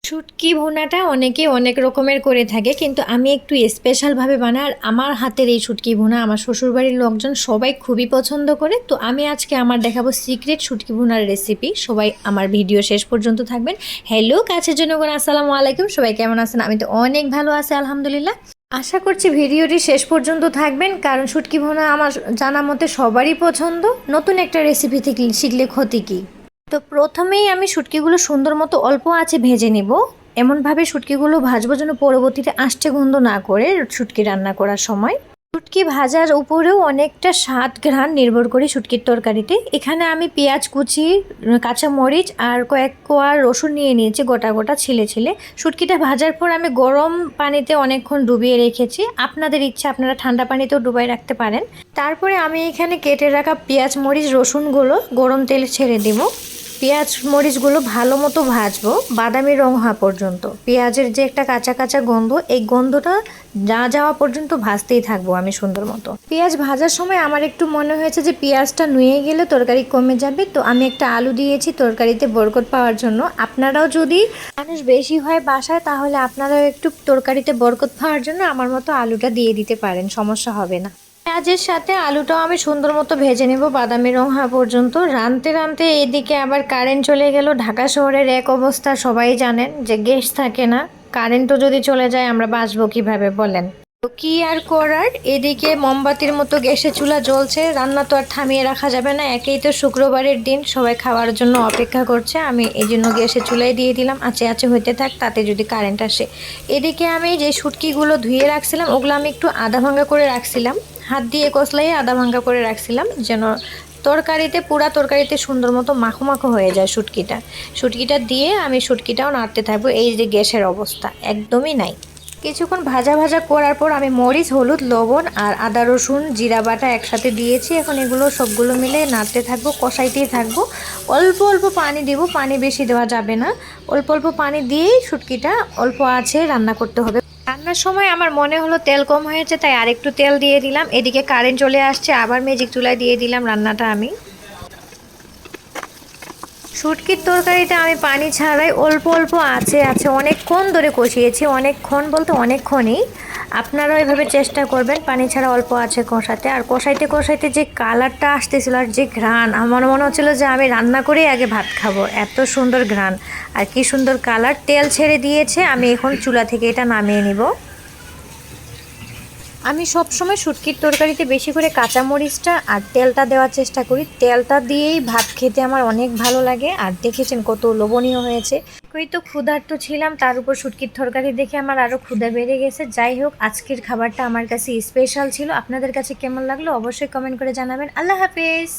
শুটকি ভুনাটা অনেকে অনেক রকমের করে থাকে, কিন্তু আমি একটু স্পেশালভাবে বানাই। আর আমার হাতের এই শুটকি ভুনা আমার শ্বশুরবাড়ির লোকজন সবাই খুবই পছন্দ করে। তো আমি আজকে আমার দেখাবো সিক্রেট শুটকি ভুনার রেসিপি। সবাই আমার ভিডিও শেষ পর্যন্ত থাকবেন। হ্যালো কাছের জনগণ, আসসালামু আলাইকুম। সবাই কেমন আছেন? আমি তো অনেক ভালো আছি আলহামদুলিল্লাহ। আশা করছি ভিডিওটি শেষ পর্যন্ত থাকবেন, কারণ শুটকি ভুনা আমার জানা মতে সবারই পছন্দ। নতুন একটা রেসিপি থেকে শিখলে ক্ষতি কী? তো প্রথমেই আমি শুটকিগুলো সুন্দর মতো অল্প আঁচে ভেজে নেব। এমনভাবে শুটকিগুলো ভাজবো যেন পরবর্তীতে আষ্টে গন্ধ না করে শুটকি রান্না করার সময়। শুটকি ভাজার উপরেও অনেকটা স্বাদ ঘ্রাণ নির্ভর করে শুটকির তরকারিতে। এখানে আমি পেঁয়াজ কুচি, কাঁচামরিচ আর কয়েক কোয়া রসুন নিয়ে নিয়েছি গোটা গোটা ছিলে ছিলে। শুটকিটা ভাজার পর আমি গরম পানিতে অনেকক্ষণ ডুবিয়ে রেখেছি। আপনাদের ইচ্ছা আপনারা ঠান্ডা পানিতেও ডুবাই রাখতে পারেন। তারপরে আমি এখানে কেটে রাখা পেঁয়াজ মরিচ রসুনগুলো গরম তেলে ছেড়ে দেব। পেঁয়াজ মরিচগুলো ভালো মতো ভাজবো বাদামি রং হওয়া পর্যন্ত। পেঁয়াজের যে একটা কাঁচা কাঁচা গন্ধ, এই গন্ধটা না যাওয়া পর্যন্ত ভাজতেই থাকবো আমি সুন্দর মতো। পেঁয়াজ ভাজার সময় আমার একটু মনে হয়েছে যে পেঁয়াজটা নুয়ে গেলে তরকারি কমে যাবে, তো আমি একটা আলু দিয়েছি তরকারিতে বরকত পাওয়ার জন্য। আপনারাও যদি মানুষ বেশি হয় বাসায়, তাহলে আপনারাও একটু তরকারিতে বরকত পাওয়ার জন্য আমার মতো আলুটা দিয়ে দিতে পারেন, সমস্যা হবে না। পেঁয়াজের সাথে আলুটাও আমি সুন্দর মতো ভেজে নেব বাদামি রং হওয়া পর্যন্ত। রানতে রানতে এদিকে আবার কারেন্ট চলে গেল। ঢাকা শহরের এক অবস্থা সবাই জানেন যে গ্যাস থাকে না। কারেন্টও যদি চলে যায় আমরা বাঁচবো কিভাবে বলেন? তো কি আর করার, এদিকে মোমবাতির মতো গ্যাসের চুলা জ্বলছে। রান্না তো আর থামিয়ে রাখা যাবে না, একেই তো শুক্রবারের দিন, সবাই খাওয়ার জন্য অপেক্ষা করছে। আমি এই জন্য গ্যাসের চুলাই দিয়ে দিলাম, আঁচে আঁচে হইতে থাক, তাতে যদি কারেন্ট আসে। এদিকে আমি যে শুটকিগুলো ধুয়ে রাখছিলাম ওগুলো আমি একটু আধা ভাঙা করে রাখছিলাম, হাত দিয়ে কষলাই আধা ভাঙা করে রাখছিলাম, যেন পুরা তরকারিতে সুন্দর মতো মাখো মাখো হয়ে যায় শুটকিটা দিয়ে আমি শুটকিটাও নাড়তে থাকবো। এই যে গ্যাসের অবস্থা একদমই নাই। কিছুক্ষণ ভাজা ভাজা করার পর আমি মরিচ, হলুদ, লবণ আর আদা রসুন জিরা বাটা একসাথে দিয়েছি। এখন এগুলো সবগুলো মিলে নাড়তে থাকবো, কষাইতেই থাকবো। অল্প অল্প পানি দেবো, পানি বেশি দেওয়া যাবে না। অল্প অল্প পানি দিয়েই শুটকিটা অল্প আঁচে রান্না করতে হবে। রান্নার সময় আমার মনে হলো তেল কম হয়েছে, তাই আরেকটু তেল দিয়ে দিলাম। এদিকে কারেন্ট চলে আসছে, আবার ম্যাজিক চুলায় দিয়ে দিলাম রান্নাটা আমি। শুটকির তরকারিতে আমি পানি ছাড়াই অল্প অল্প আছে অনেকক্ষণ ধরে কষিয়েছি, অনেকক্ষণ বলতে অনেকক্ষণই। আপনারাও এভাবে চেষ্টা করবেন পানি ছাড়া অল্প আছে কষাতে। আর কষাইতে কষাইতে যে কালারটা আসতেছিল আর যে ঘ্রাণ, আমার মনে হচ্ছিলো যে আমি রান্না করেই আগে ভাত খাবো, এত সুন্দর ঘ্রাণ আর কি সুন্দর কালার। তেল ছেড়ে দিয়েছে, আমি এখন চুলা থেকে এটা নামিয়ে নিব। আমি সবসময় শুটকির তরকারিতে বেশি করে কাঁচামরিচটা আর তেলটা দেওয়ার চেষ্টা করি। তেলটা দিয়েই ভাত খেতে আমার অনেক ভালো লাগে। আর দেখেছেন কত লোভনীয় হয়েছে। ওই তো ক্ষুধার্ত ছিলাম, তার উপর শুটকির তরকারি দেখে আমার আরও ক্ষুধা বেড়ে গেছে। যাই হোক, আজকের খাবারটা আমার কাছে স্পেশাল ছিল। আপনাদের কাছে কেমন লাগলো অবশ্যই কমেন্ট করে জানাবেন। আল্লাহ হাফেজ।